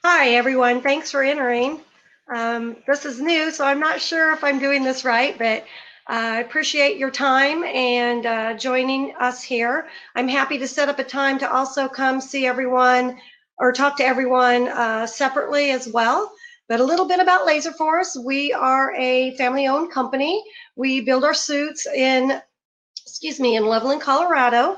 Hi, everyone. Thanks for entering. This is new, so I'm not sure if I'm doing this right, but I appreciate your time and joining us here. I'm happy to set up a time to also come see everyone or talk to everyone separately as well. But a little bit about Laserforce. We are a family-owned company. We build our suits in Loveland, Colorado.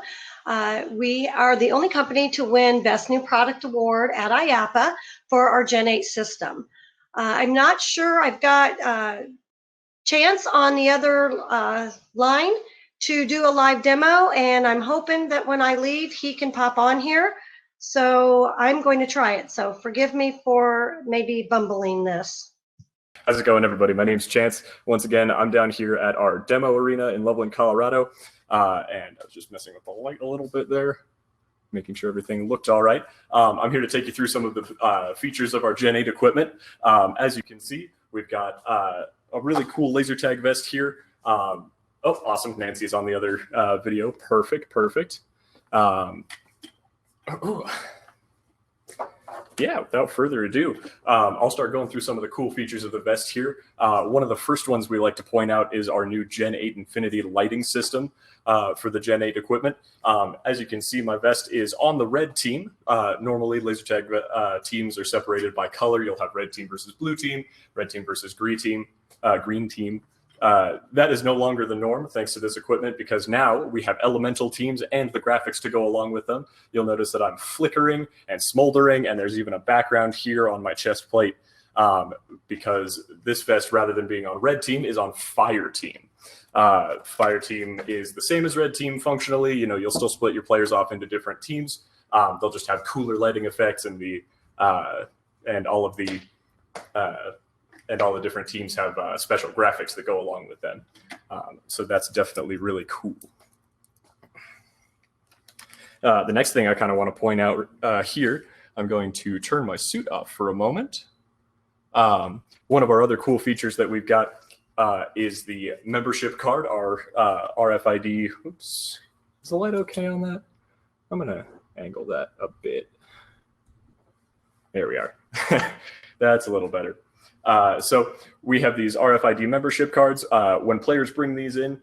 We are the only company to win Best New Product Award at IAPA for our Gen 8 system. I'm not sure I've got Chance on the other line to do a live demo, and I'm hoping that when I leave, he can pop on here. So I'm going to try it. So forgive me for maybe bumbling this. How's it going, everybody? My name's Chance. Once again, I'm down here at our demo arena in Loveland, Colorado. And I was just messing with the light a little bit there, making sure everything looked all right. I'm here to take you through some of the features of our Gen 8 equipment. As you can see, we've got a really cool laser tag vest here. Oh, awesome. Nancy's on the other video. Perfect. Yeah, without further ado, I'll start going through some of the cool features of the vest here. One of the first ones we like to point out is our new Gen 8 Infinity lighting system for the Gen 8 equipment. As you can see, my vest is on the red team. Normally, laser tag teams are separated by color. You'll have red team versus blue team, red team versus green team. That is no longer the norm thanks to this equipment, because now we have elemental teams and the graphics to go along with them. You'll notice that I'm flickering and smoldering, and there's even a background here on my chest plate because this vest, rather than being on red team, is on fire team. Fire team is the same as red team functionally. You'll still split your players off into different teams. They'll just have cooler lighting effects, and all the different teams have special graphics that go along with them. So that's definitely really cool. The next thing I kind of want to point out here, I'm going to turn my suit off for a moment. One of our other cool features that we've got is the membership card, our RFID. Oops, is the light okay on that? I'm going to angle that a bit. There we are. That's a little better. So we have these RFID membership cards. When players bring these in,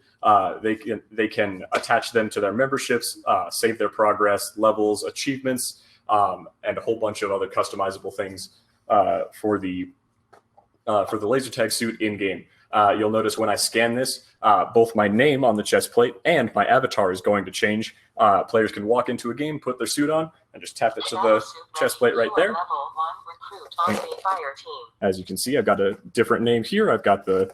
they can attach them to their memberships, save their progress, levels, achievements, and a whole bunch of other customizable things for the laser tag suit in game. You'll notice when I scan this, both my name on the chest plate and my avatar is going to change. Players can walk into a game, put their suit on, and just tap it to the chest plate right there. As you can see, I've got a different name here. I've got a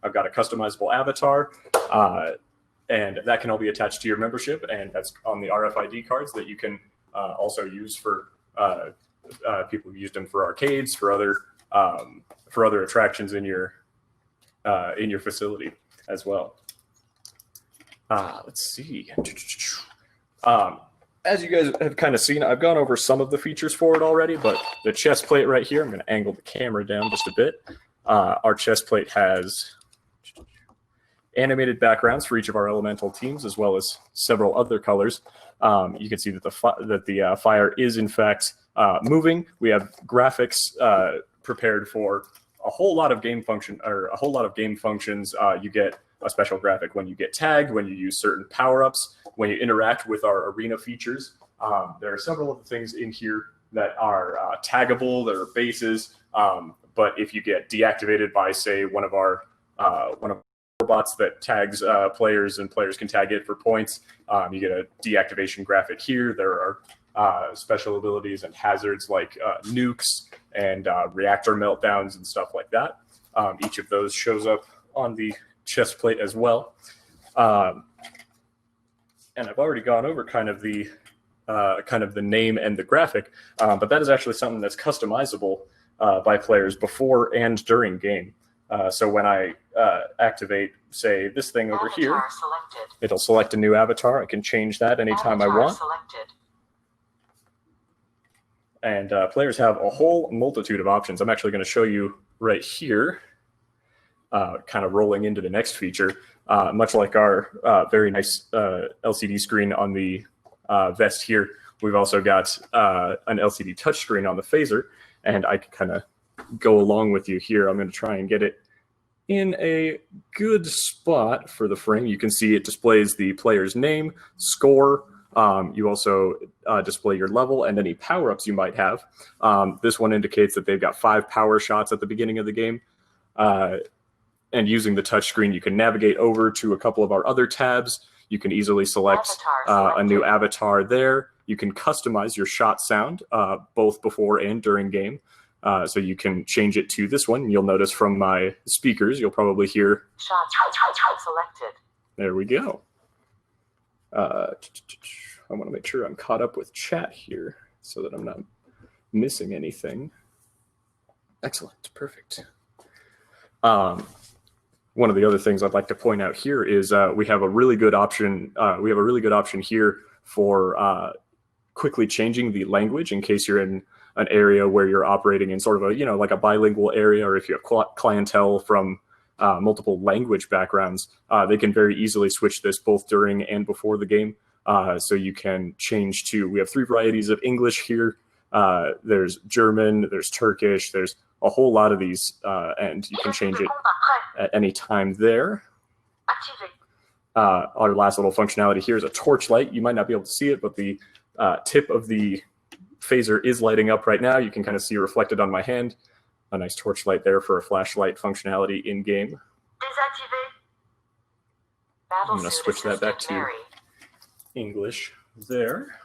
customizable avatar, and that can all be attached to your membership, and that's on the RFID cards that you can also use for people who used them for arcades, for other attractions in your facility as well. Let's see. As you guys have kind of seen, I've gone over some of the features for it already, but the chest plate right here, I'm going to angle the camera down just a bit. Our chest plate has animated backgrounds for each of our elemental teams, as well as several other colors. You can see that the fire is in fact moving. We have graphics prepared for a whole lot of game functions. You get a special graphic when you get tagged, when you use certain power-ups, when you interact with our arena features. There are several of the things in here that are taggable, that are bases, but if you get deactivated by, say, one of our robots that tags players and players can tag it for points, you get a deactivation graphic here. There are special abilities and hazards like nukes and reactor meltdowns and stuff like that. Each of those shows up on the chest plate as well. And I've already gone over kind of the name and the graphic, but that is actually something that's customizable by players before and during game. So when I activate, say, this thing over here, it'll select a new avatar. I can change that anytime I want. And players have a whole multitude of options. I'm actually going to show you right here, kind of rolling into the next feature. Much like our very nice LCD screen on the vest here, we've also got an LCD touchscreen on the phaser, and I can kind of go along with you here. I'm going to try and get it in a good spot for the frame. You can see it displays the player's name, score. You also display your level and any power-ups you might have. This one indicates that they've got 5 power shots at the beginning of the game. And using the touchscreen, you can navigate over to a couple of our other tabs. You can easily select a new avatar there. You can customize your shot sound both before and during game. So you can change it to this one. You'll notice from my speakers, you'll probably hear shot selected. There we go. I want to make sure I'm caught up with chat here so that I'm not missing anything. Excellent, perfect. One of the other things I'd like to point out here is we have a really good option. We have a really good option here for quickly changing the language in case you're in an area where you're operating in sort of a, like a bilingual area, or if you have clientele from multiple language backgrounds, they can very easily switch this both during and before the game. So you can change to, we have 3 varieties of English here. There's German, there's Turkish, there's a whole lot of these, and you can change it at any time there. Our last little functionality here is a torchlight. You might not be able to see it, but the tip of the phaser is lighting up right now. You can kind of see reflected on my hand. A nice torchlight there for a flashlight functionality in game. I'm going to switch that back to English there.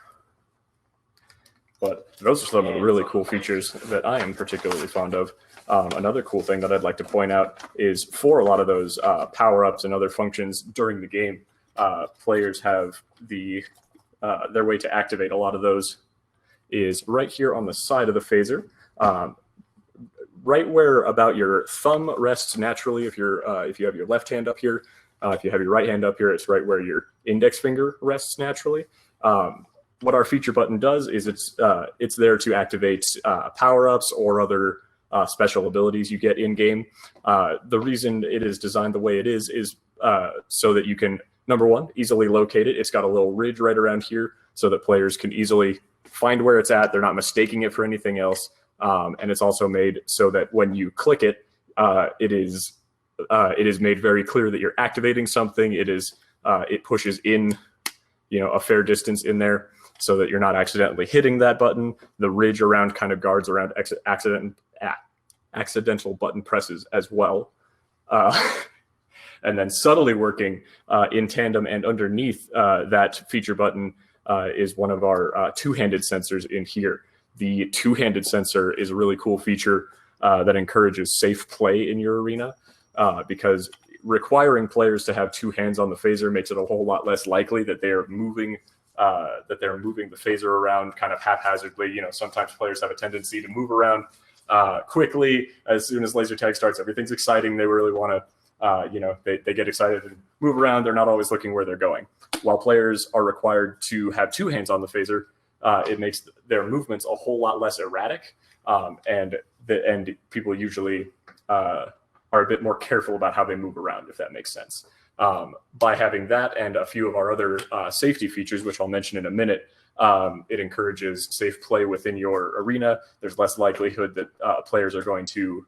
But those are some of the really cool features that I am particularly fond of. Another cool thing that I'd like to point out is for a lot of those power-ups and other functions during the game, players have their way to activate a lot of those is right here on the side of the phaser. Right where about your thumb rests naturally, if you have your left hand up here, if you have your right hand up here, it's right where your index finger rests naturally. What our feature button does is it's there to activate power-ups or other special abilities you get in game. The reason it is designed the way it is so that you can, number one, easily locate it. It's got a little ridge right around here so that players can easily find where it's at. They're not mistaking it for anything else. And it's also made so that when you click it, it is made very clear that you're activating something. It pushes in, a fair distance in there so that you're not accidentally hitting that button. The ridge around kind of guards around accidental button presses as well. And then subtly working in tandem and underneath that feature button is one of our two-handed sensors in here. The two-handed sensor is a really cool feature that encourages safe play in your arena because requiring players to have 2 hands on the phaser makes it a whole lot less likely that they're moving the phaser around kind of haphazardly. Sometimes players have a tendency to move around quickly. As soon as laser tag starts, everything's exciting. They really want to, they get excited and move around. They're not always looking where they're going. While players are required to have 2 hands on the phaser, it makes their movements a whole lot less erratic, and people usually are a bit more careful about how they move around, if that makes sense. By having that and a few of our other safety features, which I'll mention in a minute, it encourages safe play within your arena. There's less likelihood that players are going to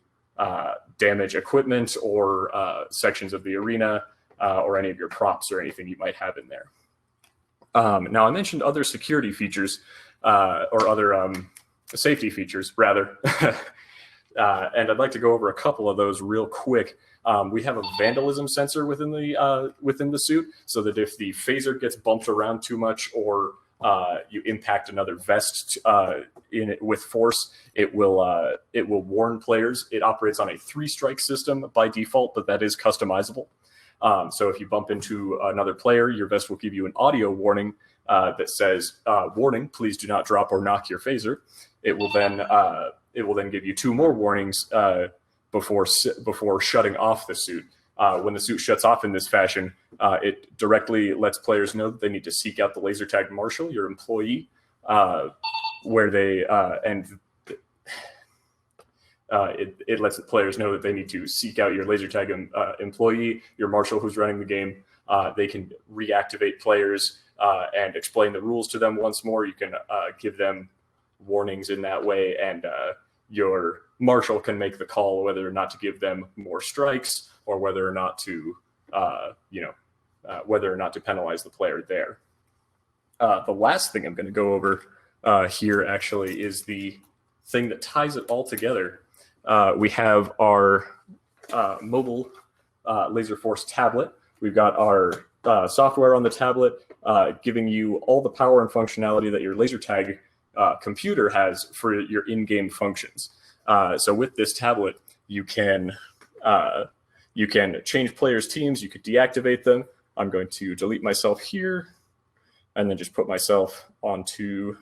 damage equipment or sections of the arena or any of your props or anything you might have in there. Now, I mentioned other security features or other safety features, rather. And I'd like to go over a couple of those real quick. We have a vandalism sensor within the suit, so that if the phaser gets bumped around too much or you impact another vest in it with force, it will warn players. It operates on a 3-strike system by default, but that is customizable. So if you bump into another player, your vest will give you an audio warning that says, "Warning, please do not drop or knock your phaser." It will then give you 2 more warnings before shutting off the suit. When the suit shuts off in this fashion, it directly lets players know that they need to seek out the laser tag marshal, your employee, where they it lets the players know that they need to seek out your laser tag employee, your marshal who's running the game. They can reactivate players and explain the rules to them once more. You can give them warnings in that way, and your marshal can make the call whether or not to give them more strikes or whether or not to, whether or not to penalize the player there. The last thing I'm going to go over here actually is the thing that ties it all together. We have our mobile Laserforce tablet. We've got our software on the tablet giving you all the power and functionality that your laser tag computer has for your in-game functions. So with this tablet, you can change players' teams. You could deactivate them. I'm going to delete myself here and then just put myself onto.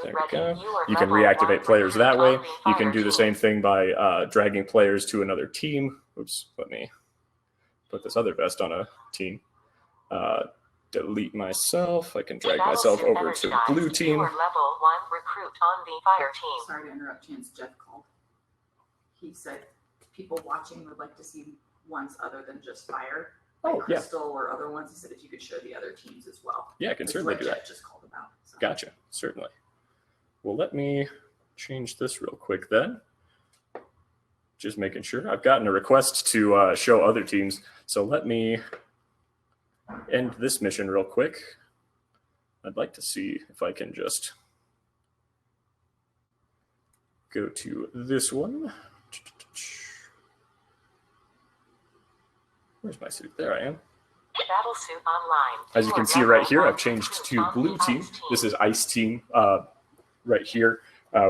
There we go. You can reactivate players that way. You can do the same thing by dragging players to another team. Oops, let me put this other vest on a team. Delete myself. I can drag myself over to blue team. Level 1 recruit on the fire team. Sorry to interrupt, Chance. Jeff called. He said people watching would like to see ones other than just fire, like Crystal or other ones. He said if you could show the other teams as well. Yeah, I can certainly do that. Jeff just called about. So. Gotcha, certainly. Well, let me change this real quick then. Just making sure. I've gotten a request to show other teams, so let me end this mission real quick. I'd like to see if I can just go to this one. Where's my suit? There I am. Battle suit online. As you can see right here, I've changed to blue team. This is ice team right here.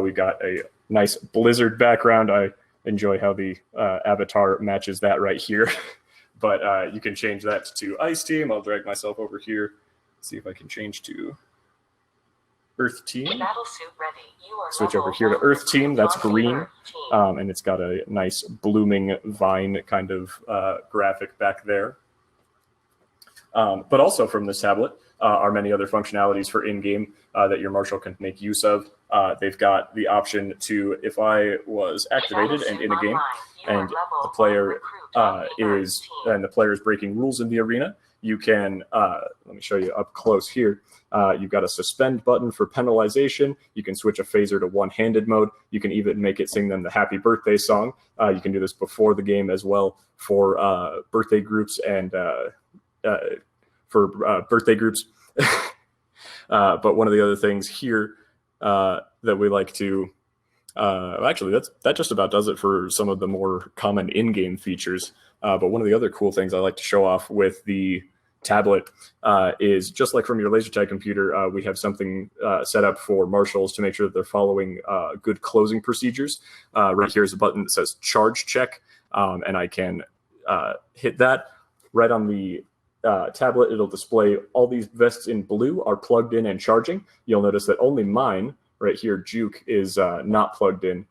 We've got a nice blizzard background. I enjoy how the avatar matches that right here. But you can change that to ice team. I'll drag myself over here. See if I can change to earth team. Battle suit ready. You are Switch over here to earth team. That's green. And it's got a nice blooming vine kind of graphic back there. But also from this tablet are many other functionalities for in-game that your marshal can make use of. They've got the option to, if I was activated and in a game, and the player is breaking rules in the arena, you can, let me show you up close here. You've got a suspend button for penalization. You can switch a phaser to one-handed mode. You can even make it sing them the happy birthday song. You can do this before the game as well for birthday groups and birthday groups. But one of the other things here that we like to, actually, that just about does it for some of the more common in-game features. But one of the other cool things I like to show off with the tablet is just like from your laser tag computer, we have something set up for marshals to make sure that they're following good closing procedures. Right here is a button that says charge check, and I can hit that right on the tablet. It'll display all these vests in blue are plugged in and charging. You'll notice that only mine right here, Juke, is not plugged in.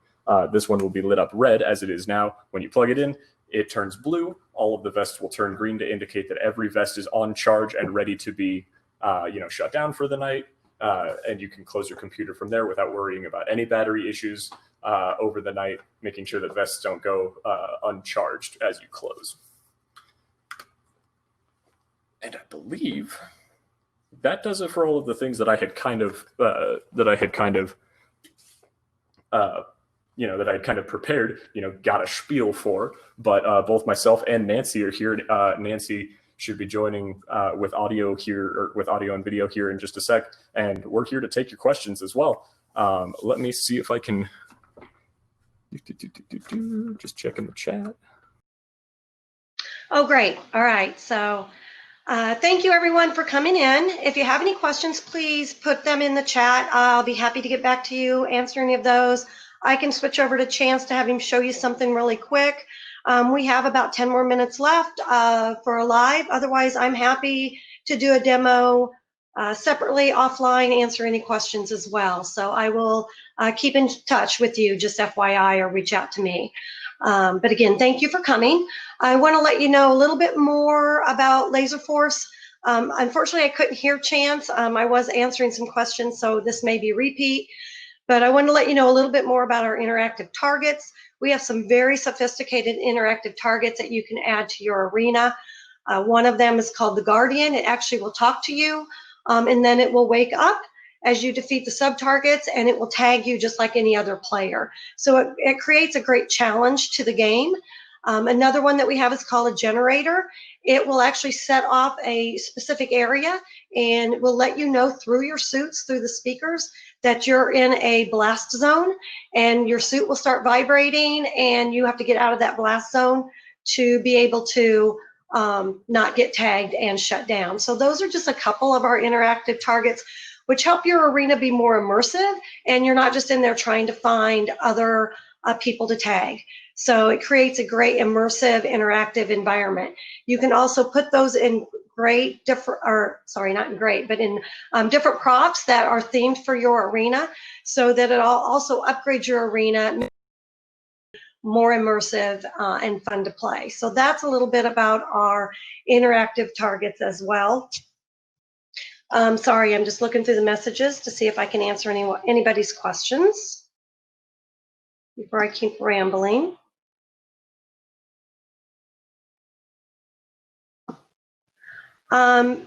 This one will be lit up red as it is now. When you plug it in, it turns blue. All of the vests will turn green to indicate that every vest is on charge and ready to be shut down for the night. And you can close your computer from there without worrying about any battery issues over the night, making sure that vests don't go uncharged as you close. And I believe that does it for all of the things that I had kind of prepared, got a spiel for. But both myself and Nancy are here. Nancy should be joining with audio here, or with audio and video here in just a sec. And we're here to take your questions as well. Let me see if I can just check in the chat. Oh, great. All right. So thank you, everyone, for coming in. If you have any questions, please put them in the chat. I'll be happy to get back to you, answer any of those. I can switch over to Chance to have him show you something really quick. We have about 10 more minutes left for a live. Otherwise, I'm happy to do a demo separately, offline, answer any questions as well. So I will keep in touch with you, just FYI, or reach out to me. But again, thank you for coming. I want to let you know a little bit more about Laserforce. Unfortunately, I couldn't hear Chance. I was answering some questions, so this may be repeat. But I want to let you know a little bit more about our interactive targets. We have some very sophisticated interactive targets that you can add to your arena. One of them is called the Guardian. It actually will talk to you, and then it will wake up as you defeat the sub-targets, and it will tag you just like any other player. So it creates a great challenge to the game. Another one that we have is called a generator. It will actually set off a specific area and will let you know through your suits, through the speakers, that you're in a blast zone, and your suit will start vibrating, and you have to get out of that blast zone to be able to not get tagged and shut down. So those are just a couple of our interactive targets, which help your arena be more immersive, and you're not just in there trying to find other people to tag. So it creates a great immersive, interactive environment. You can also put those in different props that are themed for your arena, so that it'll also upgrade your arena, more immersive and fun to play. So that's a little bit about our interactive targets as well. Sorry, I'm just looking through the messages to see if I can answer anybody's questions before I keep rambling.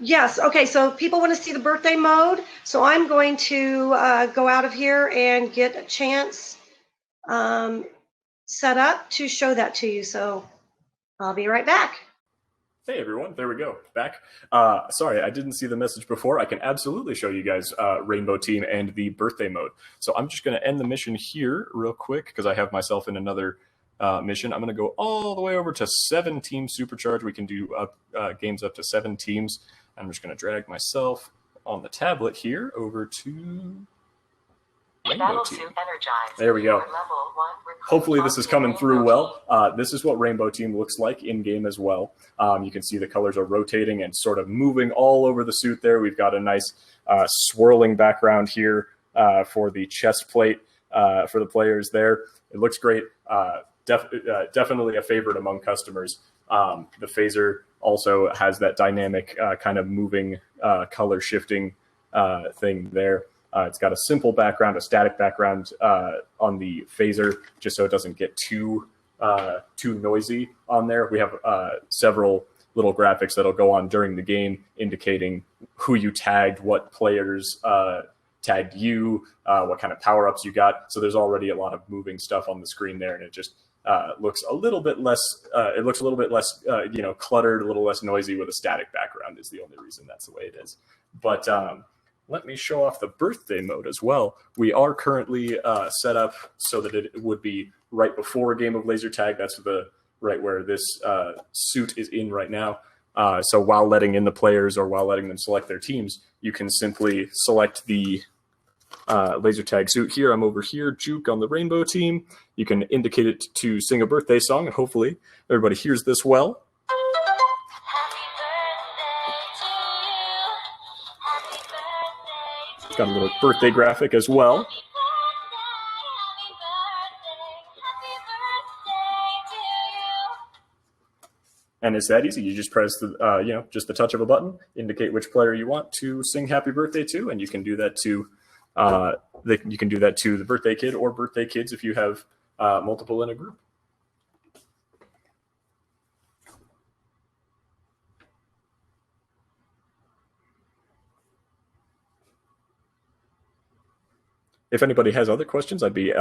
Yes, okay, so people want to see the birthday mode. So I'm going to go out of here and get a chance set up to show that to you. So I'll be right back. Hey everyone, there we go, back. Sorry, I didn't see the message before. I can absolutely show you guys Rainbow Team and the birthday mode. So I'm just gonna end the mission here real quick because I have myself in another mission. I'm gonna go all the way over to 7 team supercharge. We can do games up to 7 teams. I'm just gonna drag myself on the tablet here over to Rainbow Team. There we go. Hopefully this is coming through well. This is what Rainbow Team looks like in game as well. You can see the colors are rotating and sort of moving all over the suit there. We've got a nice swirling background here for the chest plate for the players there. It looks great. Definitely a favorite among customers. The phaser also has that dynamic kind of moving color shifting thing there. It's got a simple background, a static background on the phaser, just so it doesn't get too noisy on there. We have several little graphics that'll go on during the game indicating who you tagged, what players tagged you, what kind of power-ups you got. So there's already a lot of moving stuff on the screen there, and it just looks a little bit less. It looks a little bit less, cluttered, a little less noisy with a static background. Is the only reason that's the way it is. But let me show off the birthday mode as well. We are currently set up so that it would be right before a game of laser tag. That's right where this suit is in right now. So while letting in the players or while letting them select their teams, you can simply select the laser tag suit here. I'm over here, Juke on the Rainbow Team. You can indicate it to sing a birthday song, and hopefully everybody hears this well. Got a little birthday graphic as well. And it's that easy. You just press the, just the touch of a button, indicate which player you want to sing happy birthday to, and you can do that to the birthday kid or birthday kids if you have multiple in a group. If anybody has other questions, I'd be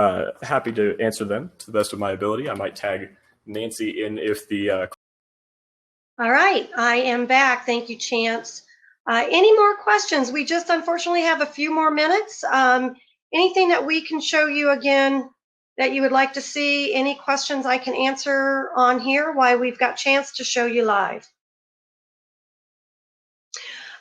happy to answer them to the best of my ability. I might tag Nancy in if the... All right, I am back. Thank you, Chance. Any more questions? We just unfortunately have a few more minutes. Anything that we can show you again that you would like to see? Any questions I can answer on here while we've got Chance to show you live?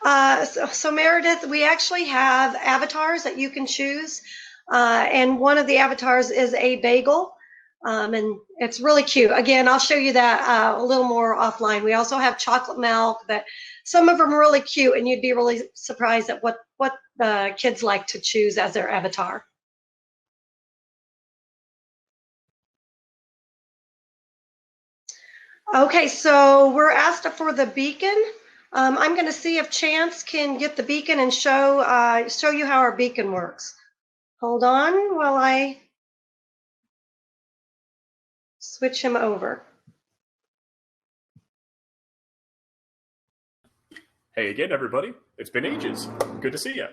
So Meredith, we actually have avatars that you can choose. And one of the avatars is a bagel. And it's really cute. Again, I'll show you that a little more offline. We also have chocolate milk, but some of them are really cute, and you'd be really surprised at what the kids like to choose as their avatar. Okay, so we're asked for the beacon. I'm going to see if Chance can get the beacon and show you how our beacon works. Hold on while I switch him over. Hey again, everybody. It's been ages. Good to see you.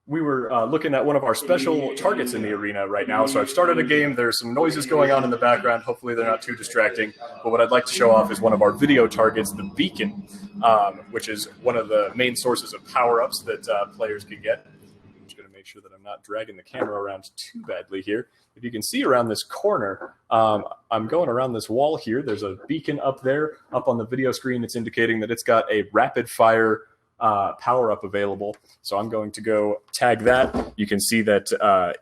We were looking at one of our special targets in the arena right now. So I've started a game. There's some noises going on in the background. Hopefully they're not too distracting. But what I'd like to show off is one of our video targets, the beacon, which is one of the main sources of power-ups that players can get. I'm just going to make sure that I'm not dragging the camera around too badly here. If you can see around this corner, I'm going around this wall here. There's a beacon up there. Up on the video screen, it's indicating that it's got a rapid-fire power-up available. So I'm going to go tag that. You can see that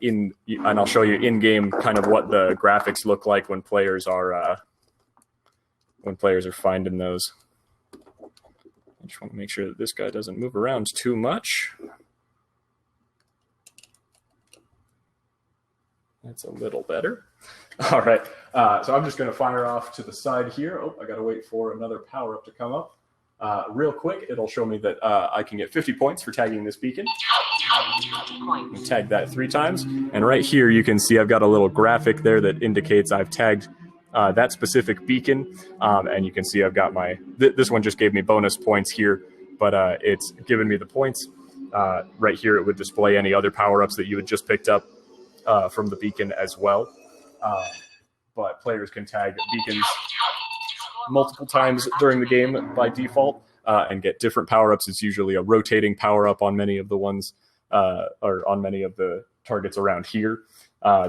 and I'll show you in-game kind of what the graphics look like when players are finding those. I just want to make sure that this guy doesn't move around too much. That's a little better. All right. So I'm just going to fire off to the side here. Oh, I got to wait for another power-up to come up. Real quick, it'll show me that I can get 50 points for tagging this beacon. Tag that 3 times. And right here, you can see I've got a little graphic there that indicates I've tagged that specific beacon. And you can see I've got my... this one just gave me bonus points here, but it's given me the points. Right here, it would display any other power-ups that you had just picked up from the beacon as well. But players can tag beacons multiple times during the game by default and get different power-ups. It's usually a rotating power-up on many of the ones or on many of the targets around here.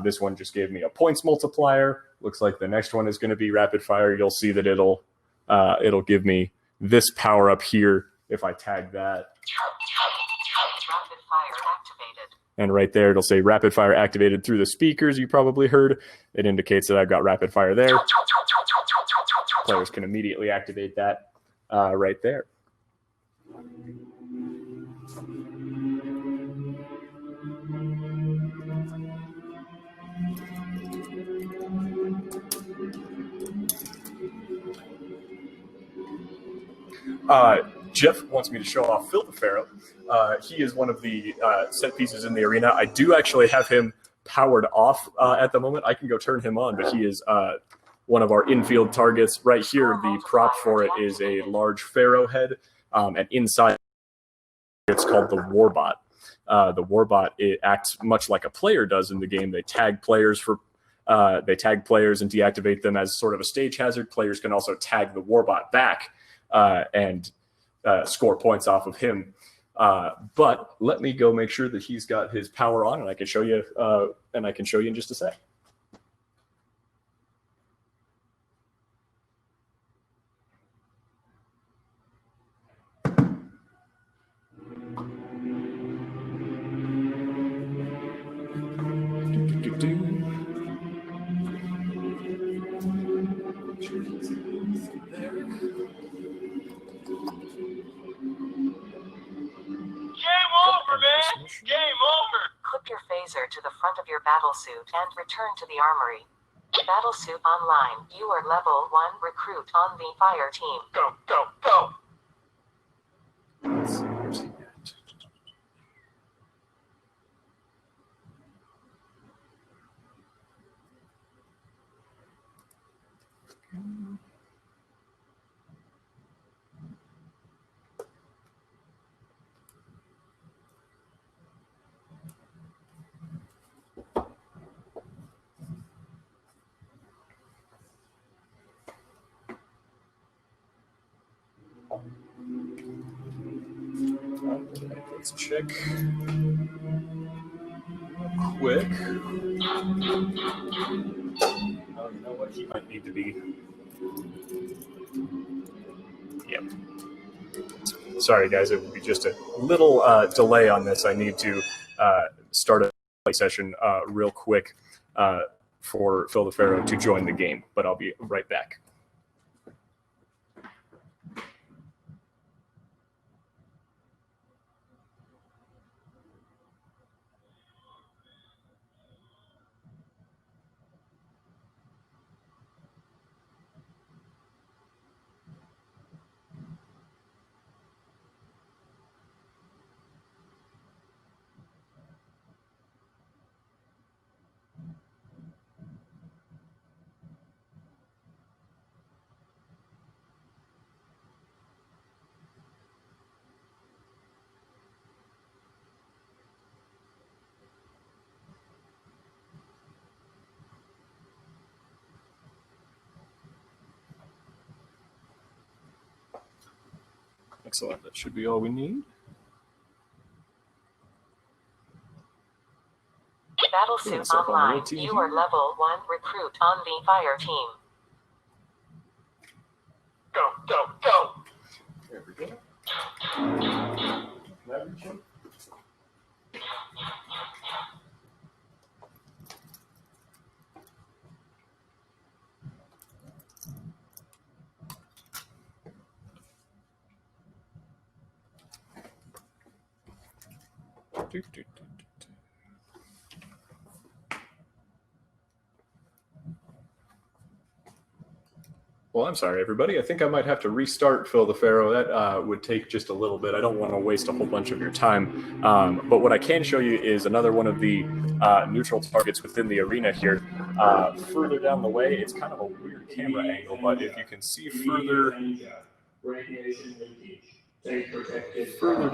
This one just gave me a points multiplier. Looks like the next one is going to be rapid fire. You'll see that it'll give me this power-up here if I tag that. Rapid fire activated. And right there, it'll say rapid fire activated through the speakers you probably heard. It indicates that I've got rapid fire there. Players can immediately activate that right there. Jeff wants me to show off Phil the Pharaoh. He is one of the set pieces in the arena. I do actually have him powered off at the moment. I can go turn him on, but he is one of our infield targets. Right here, the prop for it is a large Pharaoh head, and inside it's called the Warbot. The Warbot, it acts much like a player does in the game. They tag players and deactivate them as sort of a stage hazard. Players can also tag the Warbot back and score points off of him. But let me go make sure that he's got his power on, and I can show you. In just a sec. Game over, man! Game over! Clip your phaser to the front of your battlesuit and return to the armory. Battlesuit online. You are level 1 recruit on the fire team. Go, go, go! Let's see, where's he at? Let's check quick. Oh, you know what? He might need to be. Yep. Sorry, guys. It will be just a little delay on this. I need to start a play session real quick for Phil the Pharaoh to join the game, but I'll be right back. Excellent. That should be all we need. Battlesuit myself on the online. red team You are here. level 1 recruit on the fire team. Go, go, go. There we go. Well, I'm sorry, everybody. I think I might have to restart Phil the Pharaoh. That would take just a little bit. I don't want to waste a whole bunch of your time. But what I can show you is another one of the neutral targets within the arena here. Further down the way, it's kind of a weird camera angle, but if you can see further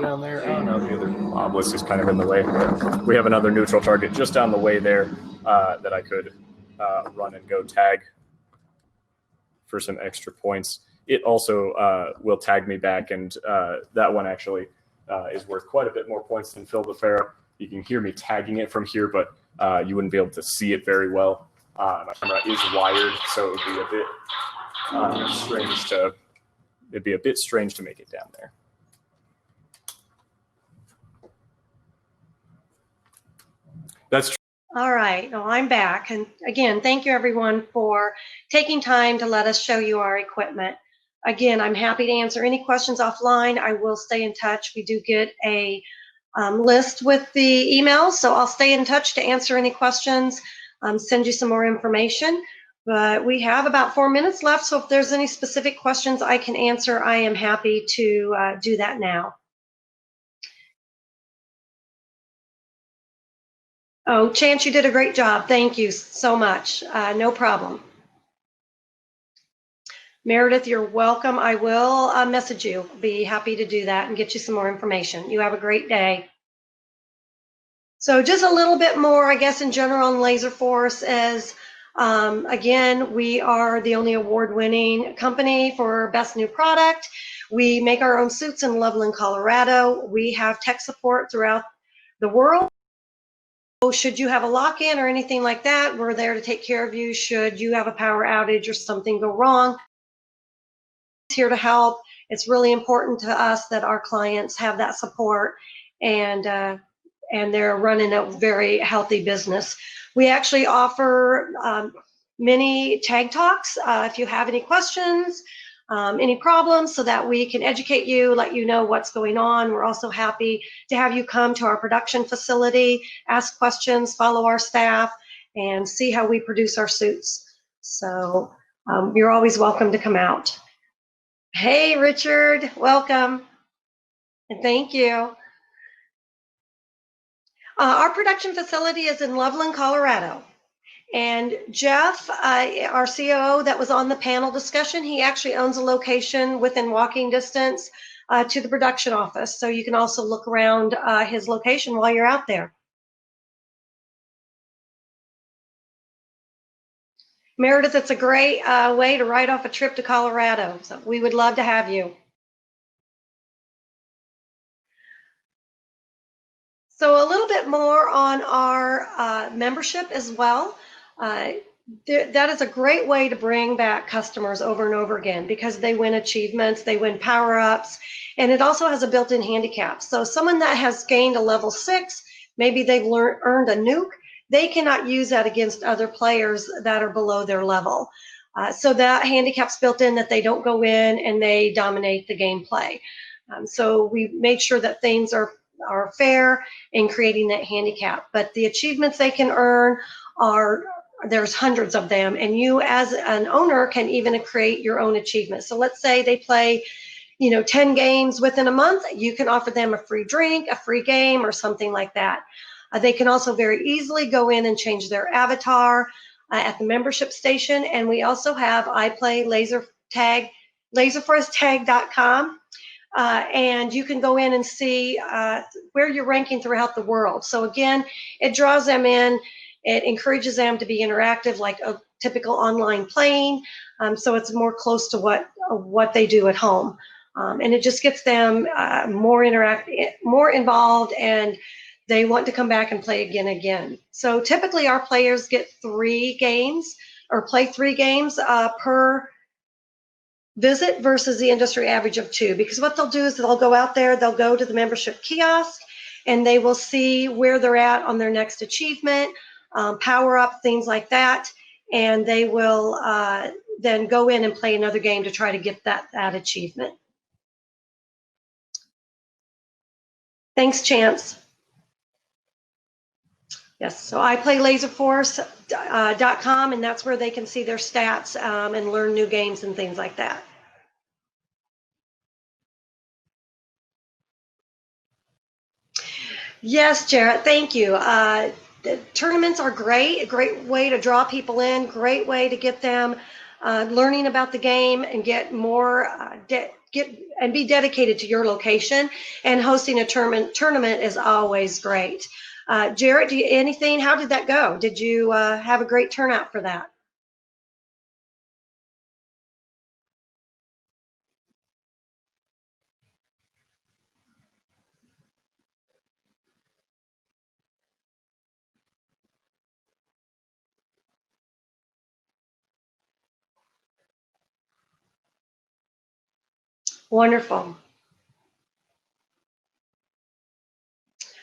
down there, oh no, the other obelisk is kind of in the way. We have another neutral target just down the way there that I could run and go tag for some extra points. It also will tag me back, and that one actually is worth quite a bit more points than Phil the Pharaoh. You can hear me tagging it from here, but you wouldn't be able to see it very well. My camera is wired, so it would be a bit strange to make it down there. That's true. All right, well, I'm back. And again, thank you everyone for taking time to let us show you our equipment. Again, I'm happy to answer any questions offline. I will stay in touch. We do get a list with the emails, so I'll stay in touch to answer any questions, send you some more information. But we have about 4 minutes left, so if there's any specific questions I can answer, I am happy to do that now. Oh, Chance, you did a great job. Thank you so much. No problem. Meredith, you're welcome. I will message you. Be happy to do that and get you some more information. You have a great day. So just a little bit more, I guess, in general on Laserforce is, again, we are the only award-winning company for Best New Product. We make our own suits in Loveland, Colorado. We have tech support throughout the world. Should you have a lock-in or anything like that, we're there to take care of you. Should you have a power outage or something go wrong, here to help. It's really important to us that our clients have that support, and they're running a very healthy business. We actually offer many tag talks if you have any questions, any problems, so that we can educate you, let you know what's going on. We're also happy to have you come to our production facility, ask questions, follow our staff, and see how we produce our suits. So you're always welcome to come out. Hey, Richard, welcome, and thank you. Our production facility is in Loveland, Colorado. And Jeff, our COO that was on the panel discussion, he actually owns a location within walking distance to the production office. So you can also look around his location while you're out there. Meredith, it's a great way to write off a trip to Colorado. So we would love to have you. So a little bit more on our membership as well. That is a great way to bring back customers over and over again, because they win achievements, they win power-ups, and it also has a built-in handicap. So someone that has gained a level 6, maybe they've earned a nuke, they cannot use that against other players that are below their level. So that handicap's built in, that they don't go in and they dominate the gameplay. So we made sure that things are fair in creating that handicap. But the achievements they can earn there's hundreds of them, and you as an owner can even create your own achievements. So let's say they play 10 games within a month, you can offer them a free drink, a free game, or something like that. They can also very easily go in and change their avatar at the membership station. And we also have iPlay laserforcetag.com. And you can go in and see where you're ranking throughout the world. So again, it draws them in. It encourages them to be interactive, like a typical online playing. So it's more close to what they do at home. And it just gets them more involved, and they want to come back and play again. So typically our players get 3 games or play 3 games per visit versus the industry average of 2, because what they'll do is they'll go out there, they'll go to the membership kiosk, and they will see where they're at on their next achievement, power up, things like that, and they will then go in and play another game to try to get that achievement. Thanks, Chance. Yes, so I play Laserforce.com, and that's where they can see their stats and learn new games and things like that. Yes, Jarrett, thank you. The tournaments are great, a great way to draw people in, great way to get them learning about the game and get more, and be dedicated to your location. And hosting a tournament is always great. Jarrett, how did that go? Did you have a great turnout for that? Wonderful.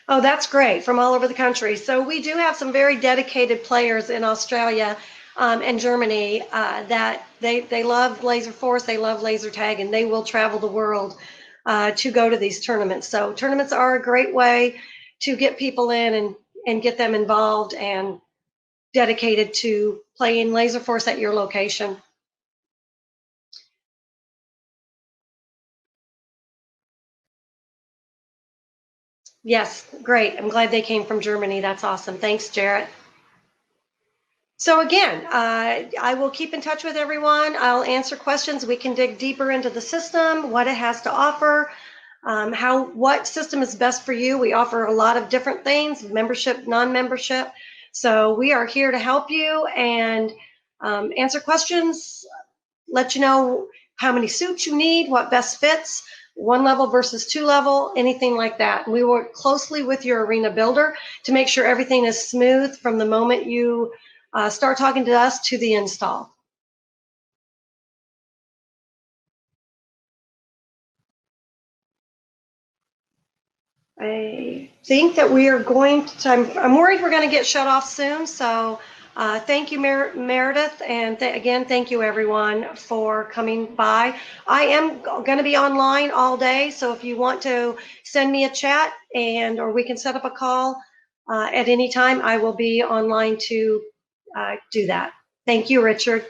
Oh, that's great, from all over the country. So we do have some very dedicated players in Australia and Germany that they love Laserforce, they love laser tag, and they will travel the world to go to these tournaments. So tournaments are a great way to get people in and get them involved and dedicated to playing Laserforce at your location. Yes, great. I'm glad they came from Germany. That's awesome. Thanks, Jarrett. So again, I will keep in touch with everyone. I'll answer questions. We can dig deeper into the system, what it has to offer, what system is best for you. We offer a lot of different things, membership, non-membership. So we are here to help you and answer questions, let you know how many suits you need, what best fits, 1 level versus 2 level, anything like that. We work closely with your arena builder to make sure everything is smooth from the moment you start talking to us to the install. I think that we are going to, I'm worried we're going to get shut off soon. So thank you, Meredith. And again, thank you everyone for coming by. I am going to be online all day. So if you want to send me a chat or we can set up a call at any time, I will be online to do that. Thank you, Richard.